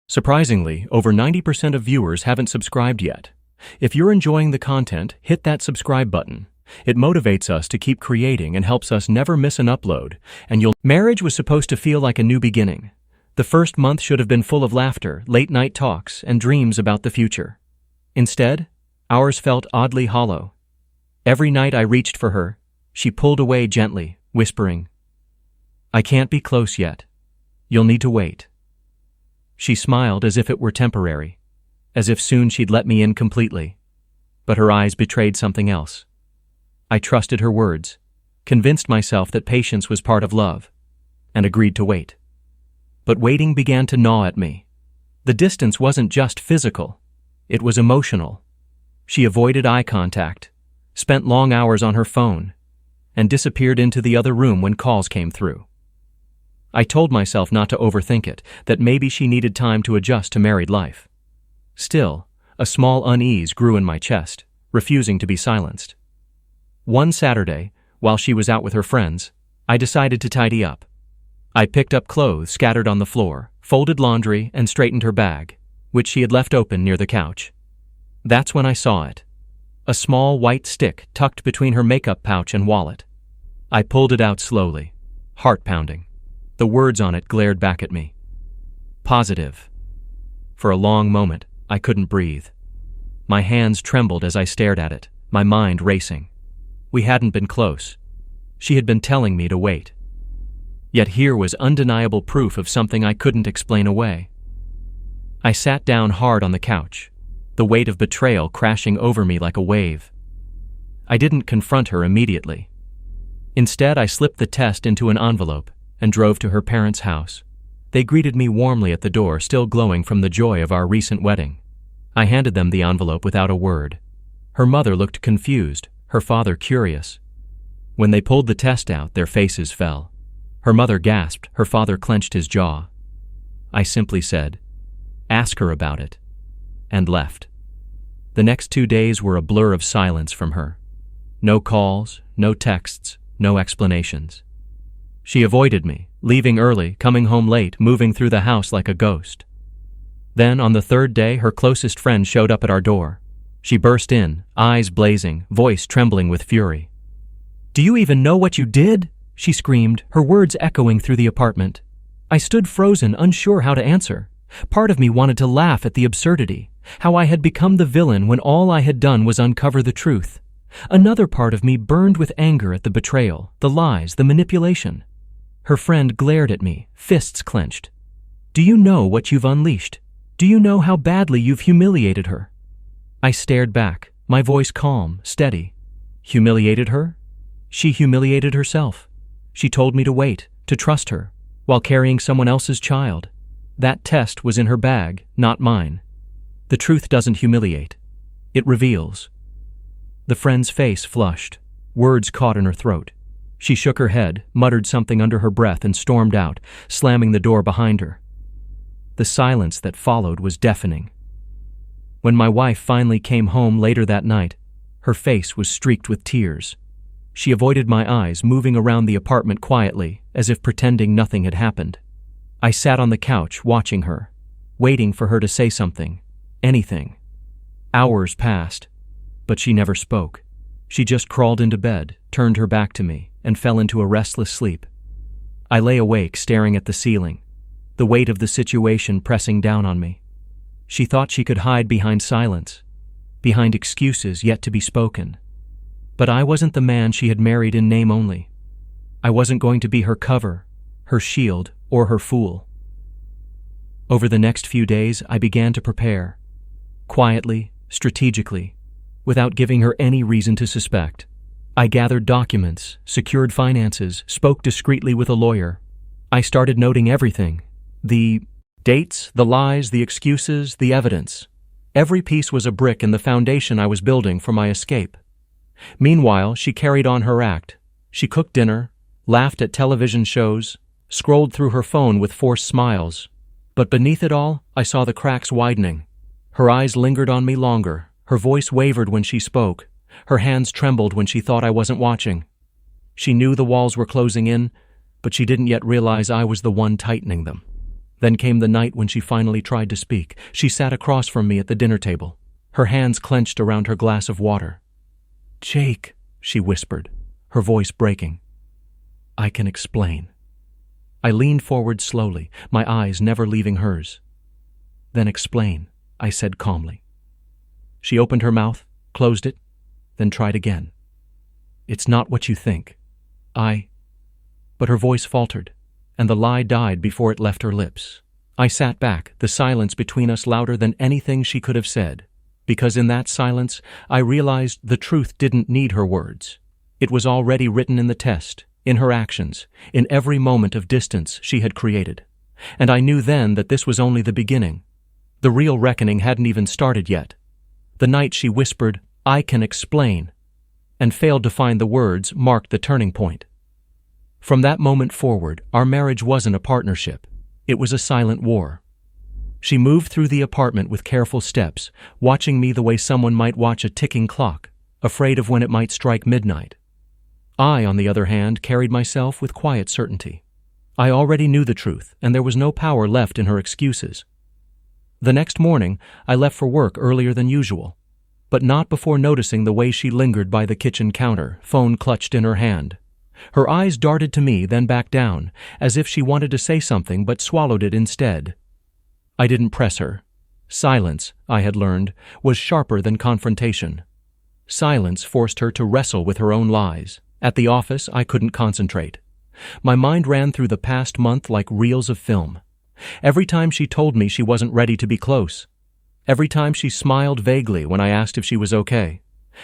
Surprisingly, over 90% of viewers haven't subscribed yet. If you're enjoying the content, hit that subscribe button. It motivates us to keep creating and helps us never miss an upload. Marriage was supposed to feel like a new beginning. The first month should have been full of laughter, late-night talks, and dreams about the future. Instead, ours felt oddly hollow. Every night I reached for her, she pulled away gently, whispering, "I can't be close yet. You'll need to wait." She smiled as if it were temporary, as if soon she'd let me in completely. But her eyes betrayed something else. I trusted her words, convinced myself that patience was part of love, and agreed to wait. But waiting began to gnaw at me. The distance wasn't just physical, it was emotional. She avoided eye contact, spent long hours on her phone, and disappeared into the other room when calls came through. I told myself not to overthink it, that maybe she needed time to adjust to married life. Still, a small unease grew in my chest, refusing to be silenced. One Saturday, while she was out with her friends, I decided to tidy up. I picked up clothes scattered on the floor, folded laundry, and straightened her bag, which she had left open near the couch. That's when I saw it. A small white stick tucked between her makeup pouch and wallet. I pulled it out slowly, heart pounding. The words on it glared back at me. Positive. For a long moment, I couldn't breathe. My hands trembled as I stared at it, my mind racing. We hadn't been close. She had been telling me to wait. Yet here was undeniable proof of something I couldn't explain away. I sat down hard on the couch, the weight of betrayal crashing over me like a wave. I didn't confront her immediately. Instead, I slipped the test into an envelope and drove to her parents' house. They greeted me warmly at the door, still glowing from the joy of our recent wedding. I handed them the envelope without a word. Her mother looked confused, her father curious. When they pulled the test out, their faces fell. Her mother gasped, her father clenched his jaw. I simply said, "Ask her about it," and left. The next 2 days were a blur of silence from her. No calls, no texts, no explanations. She avoided me, leaving early, coming home late, moving through the house like a ghost. Then, on the third day, her closest friend showed up at our door. She burst in, eyes blazing, voice trembling with fury. "Do you even know what you did?" she screamed, her words echoing through the apartment. I stood frozen, unsure how to answer. Part of me wanted to laugh at the absurdity, how I had become the villain when all I had done was uncover the truth. Another part of me burned with anger at the betrayal, the lies, the manipulation. Her friend glared at me, fists clenched. "Do you know what you've unleashed? Do you know how badly you've humiliated her?" I stared back, my voice calm, steady. Humiliated her? She humiliated herself. She told me to wait, to trust her, while carrying someone else's child. That test was in her bag, not mine. The truth doesn't humiliate. It reveals. The friend's face flushed. Words caught in her throat. She shook her head, muttered something under her breath, and stormed out, slamming the door behind her. The silence that followed was deafening. When my wife finally came home later that night, her face was streaked with tears. She avoided my eyes, moving around the apartment quietly, as if pretending nothing had happened. I sat on the couch, watching her, waiting for her to say something, anything. Hours passed, but she never spoke. She just crawled into bed, turned her back to me, and fell into a restless sleep. I lay awake, staring at the ceiling, the weight of the situation pressing down on me. She thought she could hide behind silence, behind excuses yet to be spoken. But I wasn't the man she had married in name only. I wasn't going to be her cover, her shield, or her fool. Over the next few days, I began to prepare. Quietly, strategically, without giving her any reason to suspect. I gathered documents, secured finances, spoke discreetly with a lawyer. I started noting everything. The dates, the lies, the excuses, the evidence. Every piece was a brick in the foundation I was building for my escape. Meanwhile, she carried on her act. She cooked dinner, laughed at television shows, scrolled through her phone with forced smiles. But beneath it all, I saw the cracks widening. Her eyes lingered on me longer. Her voice wavered when she spoke. Her hands trembled when she thought I wasn't watching. She knew the walls were closing in, but she didn't yet realize I was the one tightening them. Then came the night when she finally tried to speak. She sat across from me at the dinner table, her hands clenched around her glass of water. "Jake," she whispered, her voice breaking. "I can explain." I leaned forward slowly, my eyes never leaving hers. "Then explain," I said calmly. She opened her mouth, closed it, then tried again. "It's not what you think. But her voice faltered, and the lie died before it left her lips. I sat back, the silence between us louder than anything she could have said, because in that silence I realized the truth didn't need her words. It was already written in the test, in her actions, in every moment of distance she had created. And I knew then that this was only the beginning. The real reckoning hadn't even started yet. The night she whispered, "I can explain," and failed to find the words marked the turning point. From that moment forward, our marriage wasn't a partnership. It was a silent war. She moved through the apartment with careful steps, watching me the way someone might watch a ticking clock, afraid of when it might strike midnight. I, on the other hand, carried myself with quiet certainty. I already knew the truth, and there was no power left in her excuses. The next morning, I left for work earlier than usual, but not before noticing the way she lingered by the kitchen counter, phone clutched in her hand. Her eyes darted to me, then back down, as if she wanted to say something but swallowed it instead. I didn't press her. Silence, I had learned, was sharper than confrontation. Silence forced her to wrestle with her own lies. At the office, I couldn't concentrate. My mind ran through the past month like reels of film. Every time she told me she wasn't ready to be close. Every time she smiled vaguely when I asked if she was okay.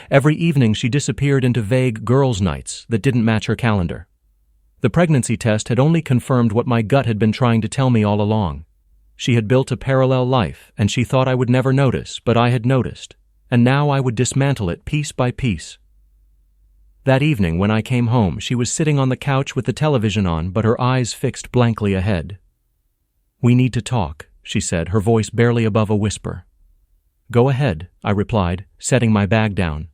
Every evening she disappeared into vague girls' nights that didn't match her calendar. The pregnancy test had only confirmed what my gut had been trying to tell me all along. She had built a parallel life, and she thought I would never notice, but I had noticed, and now I would dismantle it piece by piece. That evening, when I came home, she was sitting on the couch with the television on, but her eyes fixed blankly ahead. "We need to talk," she said, her voice barely above a whisper. "Go ahead," I replied, setting my bag down.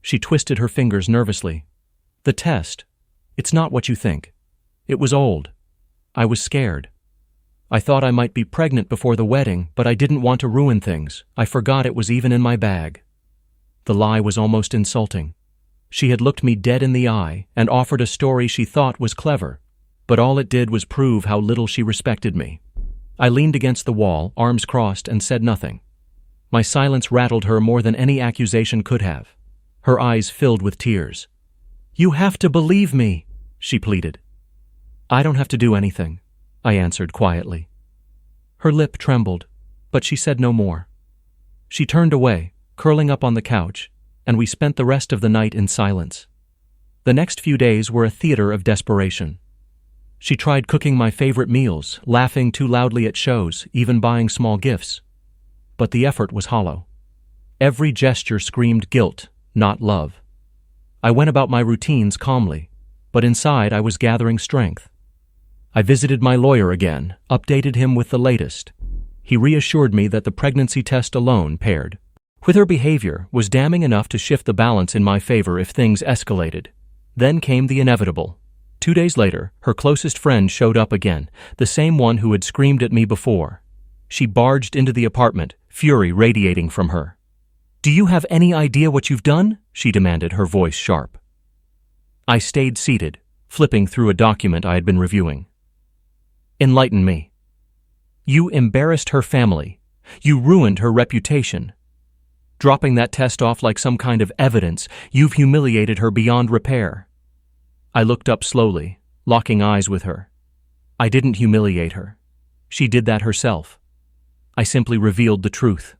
She twisted her fingers nervously. "The test. It's not what you think. It was old. I was scared. I thought I might be pregnant before the wedding, but I didn't want to ruin things. I forgot it was even in my bag." The lie was almost insulting. She had looked me dead in the eye and offered a story she thought was clever, but all it did was prove how little she respected me. I leaned against the wall, arms crossed, and said nothing. My silence rattled her more than any accusation could have. Her eyes filled with tears. "You have to believe me," she pleaded. "I don't have to do anything," I answered quietly. Her lip trembled, but she said no more. She turned away, curling up on the couch, and we spent the rest of the night in silence. The next few days were a theater of desperation. She tried cooking my favorite meals, laughing too loudly at shows, even buying small gifts. But the effort was hollow. Every gesture screamed guilt, not love. I went about my routines calmly, but inside I was gathering strength. I visited my lawyer again, updated him with the latest. He reassured me that the pregnancy test alone, paired with her behavior, was damning enough to shift the balance in my favor if things escalated. Then came the inevitable. 2 days later, her closest friend showed up again, the same one who had screamed at me before. She barged into the apartment, fury radiating from her. "Do you have any idea what you've done?" she demanded, her voice sharp. I stayed seated, flipping through a document I had been reviewing. "Enlighten me." "You embarrassed her family. You ruined her reputation. Dropping that test off like some kind of evidence, you've humiliated her beyond repair." I looked up slowly, locking eyes with her. I didn't humiliate her. She did that herself. I simply revealed the truth.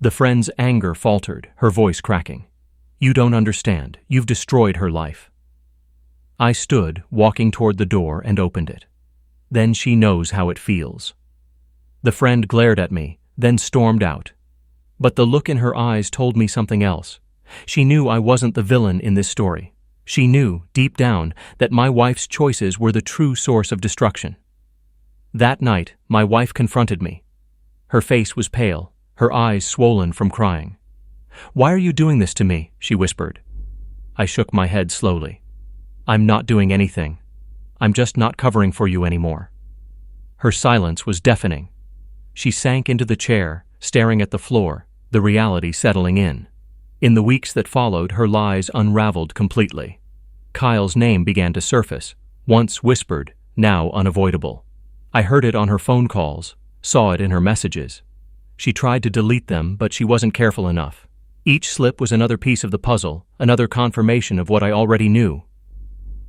The friend's anger faltered, her voice cracking. "You don't understand. You've destroyed her life." I stood, walking toward the door, and opened it. "Then she knows how it feels." The friend glared at me, then stormed out. But the look in her eyes told me something else. She knew I wasn't the villain in this story. She knew, deep down, that my wife's choices were the true source of destruction. That night, my wife confronted me. Her face was pale, her eyes swollen from crying. "Why are you doing this to me?" she whispered. I shook my head slowly. "I'm not doing anything. I'm just not covering for you anymore." Her silence was deafening. She sank into the chair, staring at the floor, the reality settling in. In the weeks that followed, her lies unraveled completely. Kyle's name began to surface, once whispered, now unavoidable. I heard it on her phone calls, saw it in her messages. She tried to delete them, but she wasn't careful enough. Each slip was another piece of the puzzle, another confirmation of what I already knew.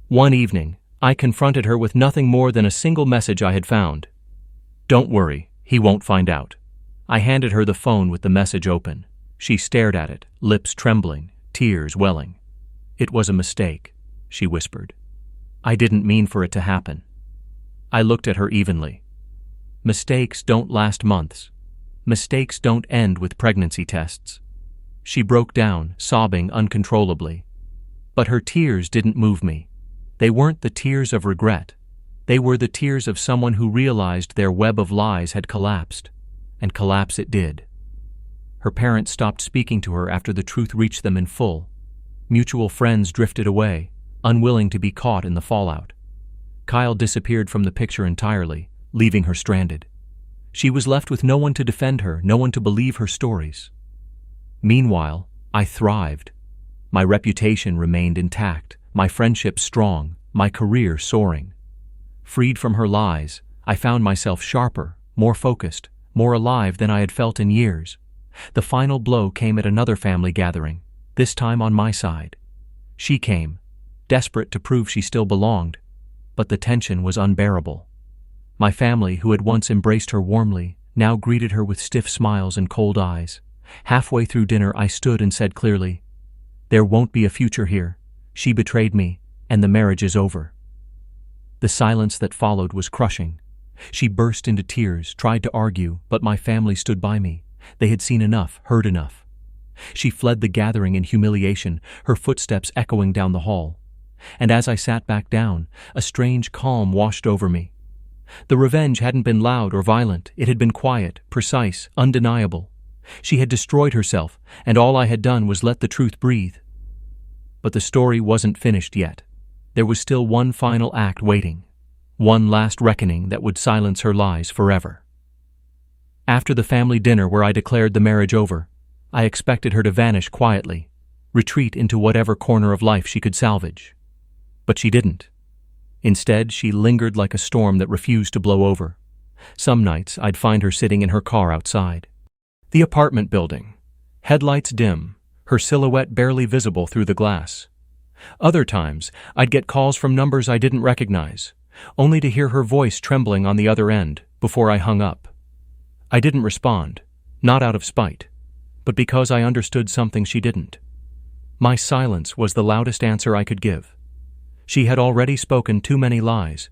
One evening, I confronted her with nothing more than a single message I had found. "Don't worry, he won't find out." I handed her the phone with the message open. She stared at it, lips trembling, tears welling. "It was a mistake," she whispered. "I didn't mean for it to happen." I looked at her evenly. Mistakes don't last months. Mistakes don't end with pregnancy tests. She broke down, sobbing uncontrollably. But her tears didn't move me. They weren't the tears of regret. They were the tears of someone who realized their web of lies had collapsed. And collapse it did. Her parents stopped speaking to her after the truth reached them in full. Mutual friends drifted away, unwilling to be caught in the fallout. Kyle disappeared from the picture entirely, leaving her stranded. She was left with no one to defend her, no one to believe her stories. Meanwhile, I thrived. My reputation remained intact, my friendship strong, my career soaring. Freed from her lies, I found myself sharper, more focused, more alive than I had felt in years. The final blow came at another family gathering, this time on my side. She came, desperate to prove she still belonged, but the tension was unbearable. My family, who had once embraced her warmly, now greeted her with stiff smiles and cold eyes. Halfway through dinner, I stood and said clearly, "There won't be a future here. She betrayed me, and the marriage is over." The silence that followed was crushing. She burst into tears, tried to argue, but my family stood by me. They had seen enough, heard enough. She fled the gathering in humiliation, her footsteps echoing down the hall. And as I sat back down, a strange calm washed over me. The revenge hadn't been loud or violent. It had been quiet, precise, undeniable. She had destroyed herself, and all I had done was let the truth breathe. But the story wasn't finished yet. There was still one final act waiting. One last reckoning that would silence her lies forever. After the family dinner where I declared the marriage over, I expected her to vanish quietly, retreat into whatever corner of life she could salvage. But she didn't. Instead, she lingered like a storm that refused to blow over. Some nights, I'd find her sitting in her car outside. The apartment building, headlights dim, her silhouette barely visible through the glass. Other times, I'd get calls from numbers I didn't recognize, only to hear her voice trembling on the other end before I hung up. I didn't respond, not out of spite, but because I understood something she didn't. My silence was the loudest answer I could give. She had already spoken too many lies.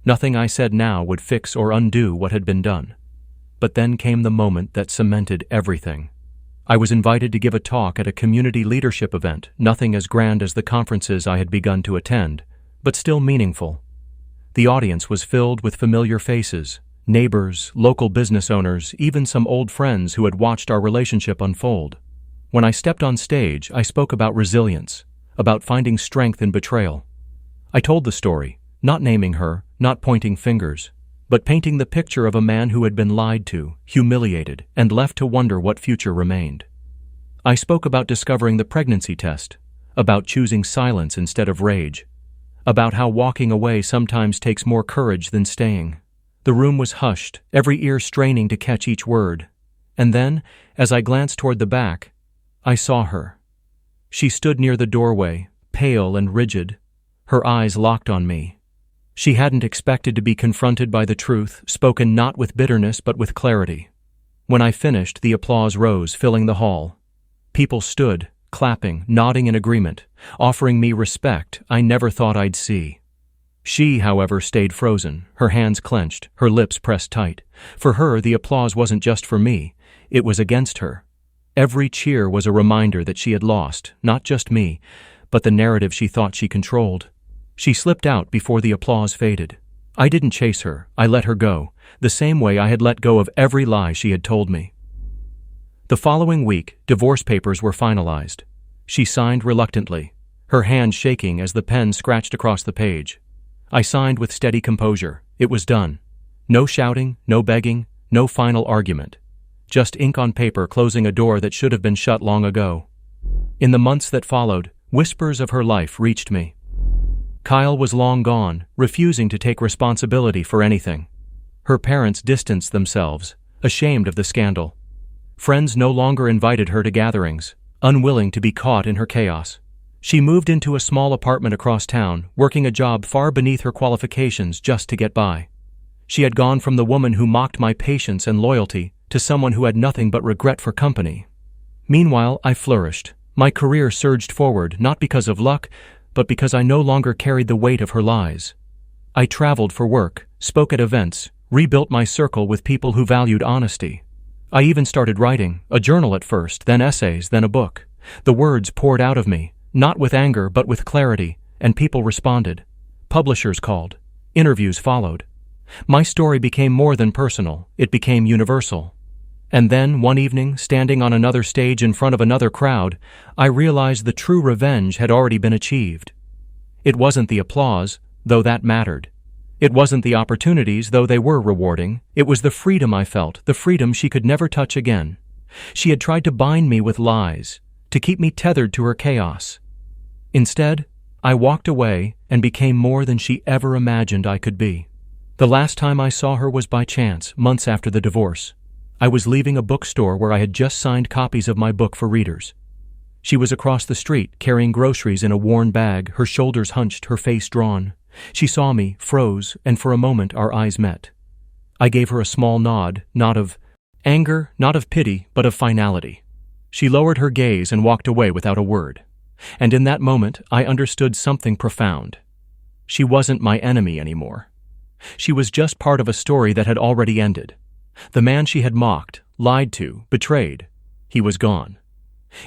Nothing I said now would fix or undo what had been done. But then came the moment that cemented everything. I was invited to give a talk at a community leadership event, nothing as grand as the conferences I had begun to attend, but still meaningful. The audience was filled with familiar faces, neighbors, local business owners, even some old friends who had watched our relationship unfold. When I stepped on stage, I spoke about resilience, about finding strength in betrayal. I told the story, not naming her, not pointing fingers, but painting the picture of a man who had been lied to, humiliated, and left to wonder what future remained. I spoke about discovering the pregnancy test, about choosing silence instead of rage, about how walking away sometimes takes more courage than staying. The room was hushed, every ear straining to catch each word. And then, as I glanced toward the back, I saw her. She stood near the doorway, pale and rigid, her eyes locked on me. She hadn't expected to be confronted by the truth, spoken not with bitterness but with clarity. When I finished, the applause rose, filling the hall. People stood, clapping, nodding in agreement, offering me respect I never thought I'd see. She, however, stayed frozen, her hands clenched, her lips pressed tight. For her, the applause wasn't just for me, it was against her. Every cheer was a reminder that she had lost, not just me, but the narrative she thought she controlled. She slipped out before the applause faded. I didn't chase her, I let her go, the same way I had let go of every lie she had told me. The following week, divorce papers were finalized. She signed reluctantly, her hand shaking as the pen scratched across the page. I signed with steady composure. It was done. No shouting, no begging, no final argument. Just ink on paper closing a door that should have been shut long ago. In the months that followed, whispers of her life reached me. Kyle was long gone, refusing to take responsibility for anything. Her parents distanced themselves, ashamed of the scandal. Friends no longer invited her to gatherings, unwilling to be caught in her chaos. She moved into a small apartment across town, working a job far beneath her qualifications just to get by. She had gone from the woman who mocked my patience and loyalty to someone who had nothing but regret for company. Meanwhile, I flourished. My career surged forward, not because of luck, but because I no longer carried the weight of her lies. I traveled for work, spoke at events, rebuilt my circle with people who valued honesty. I even started writing, a journal at first, then essays, then a book. The words poured out of me, not with anger but with clarity, and people responded. Publishers called. Interviews followed. My story became more than personal, it became universal. And then, one evening, standing on another stage in front of another crowd, I realized the true revenge had already been achieved. It wasn't the applause, though that mattered. It wasn't the opportunities, though they were rewarding. It was the freedom I felt, the freedom she could never touch again. She had tried to bind me with lies, to keep me tethered to her chaos. Instead, I walked away and became more than she ever imagined I could be. The last time I saw her was by chance, months after the divorce. I was leaving a bookstore where I had just signed copies of my book for readers. She was across the street, carrying groceries in a worn bag, her shoulders hunched, her face drawn. She saw me, froze, and for a moment our eyes met. I gave her a small nod, not of anger, not of pity, but of finality. She lowered her gaze and walked away without a word. And in that moment, I understood something profound. She wasn't my enemy anymore. She was just part of a story that had already ended. The man she had mocked, lied to, betrayed, he was gone.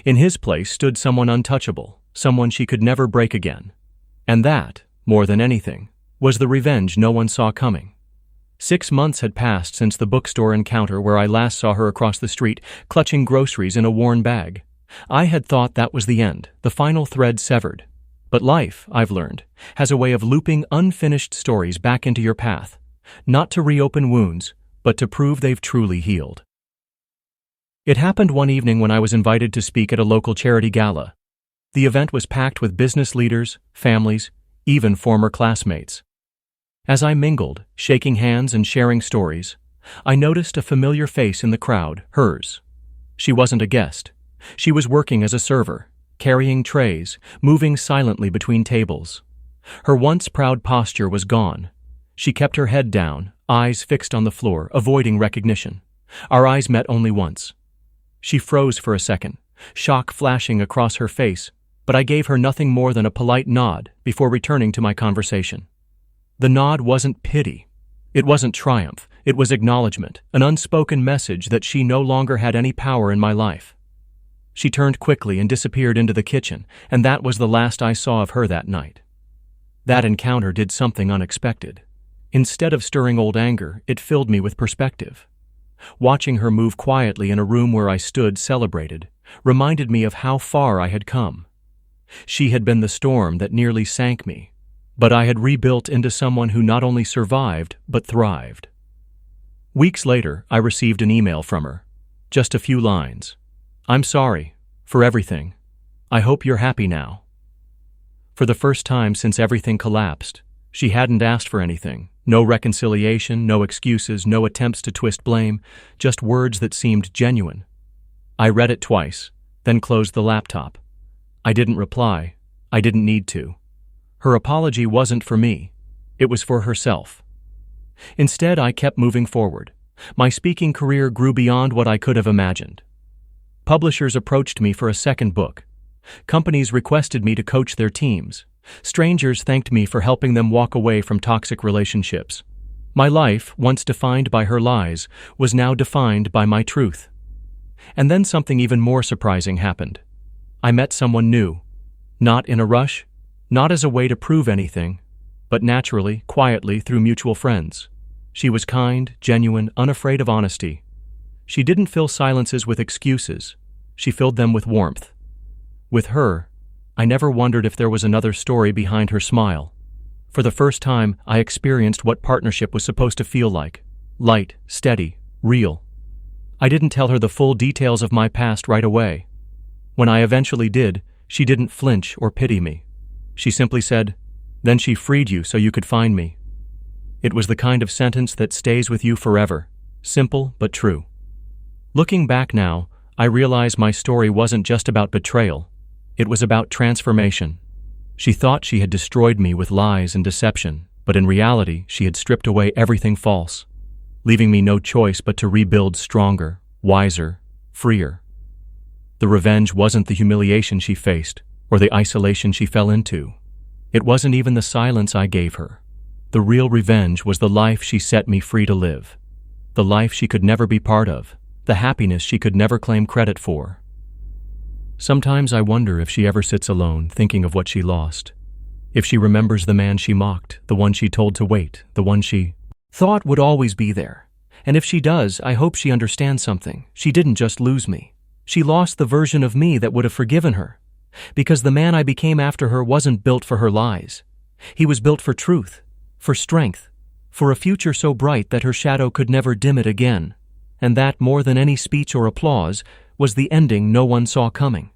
In his place stood someone untouchable, someone she could never break again. And that, more than anything, was the revenge no one saw coming. 6 months had passed since the bookstore encounter where I last saw her across the street, clutching groceries in a worn bag. I had thought that was the end, the final thread severed. But life, I've learned, has a way of looping unfinished stories back into your path, not to reopen wounds, but to prove they've truly healed. It happened one evening when I was invited to speak at a local charity gala. The event was packed with business leaders, families, even former classmates. As I mingled, shaking hands and sharing stories, I noticed a familiar face in the crowd, hers. She wasn't a guest. She was working as a server, carrying trays, moving silently between tables. Her once proud posture was gone. She kept her head down, eyes fixed on the floor, avoiding recognition. Our eyes met only once. She froze for a second, shock flashing across her face, but I gave her nothing more than a polite nod before returning to my conversation. The nod wasn't pity. It wasn't triumph. It was acknowledgement, an unspoken message that she no longer had any power in my life. She turned quickly and disappeared into the kitchen, and that was the last I saw of her that night. That encounter did something unexpected. Instead of stirring old anger, it filled me with perspective. Watching her move quietly in a room where I stood celebrated reminded me of how far I had come. She had been the storm that nearly sank me, but I had rebuilt into someone who not only survived, but thrived. Weeks later, I received an email from her. Just a few lines. "I'm sorry for everything. I hope you're happy now." For the first time since everything collapsed, she hadn't asked for anything. No reconciliation, no excuses, no attempts to twist blame, just words that seemed genuine. I read it twice, then closed the laptop. I didn't reply. I didn't need to. Her apology wasn't for me. It was for herself. Instead, I kept moving forward. My speaking career grew beyond what I could have imagined. Publishers approached me for a second book. Companies requested me to coach their teams. Strangers thanked me for helping them walk away from toxic relationships. My life, once defined by her lies, was now defined by my truth. And then something even more surprising happened. I met someone new. Not in a rush, not as a way to prove anything, but naturally, quietly, through mutual friends. She was kind, genuine, unafraid of honesty. She didn't fill silences with excuses. She filled them with warmth. With her, I never wondered if there was another story behind her smile. For the first time, I experienced what partnership was supposed to feel like. Light, steady, real. I didn't tell her the full details of my past right away. When I eventually did, she didn't flinch or pity me. She simply said, "Then she freed you so you could find me." It was the kind of sentence that stays with you forever, simple but true. Looking back now, I realize my story wasn't just about betrayal. It was about transformation. She thought she had destroyed me with lies and deception, but in reality, she had stripped away everything false, leaving me no choice but to rebuild stronger, wiser, freer. The revenge wasn't the humiliation she faced or the isolation she fell into. It wasn't even the silence I gave her. The real revenge was the life she set me free to live, the life she could never be part of, the happiness she could never claim credit for. Sometimes I wonder if she ever sits alone thinking of what she lost, if she remembers the man she mocked, the one she told to wait, the one she thought would always be there. And if she does, I hope she understands something. She didn't just lose me. She lost the version of me that would have forgiven her, because the man I became after her wasn't built for her lies. He was built for truth, for strength, for a future so bright that her shadow could never dim it again. And that, more than any speech or applause, was the ending no one saw coming.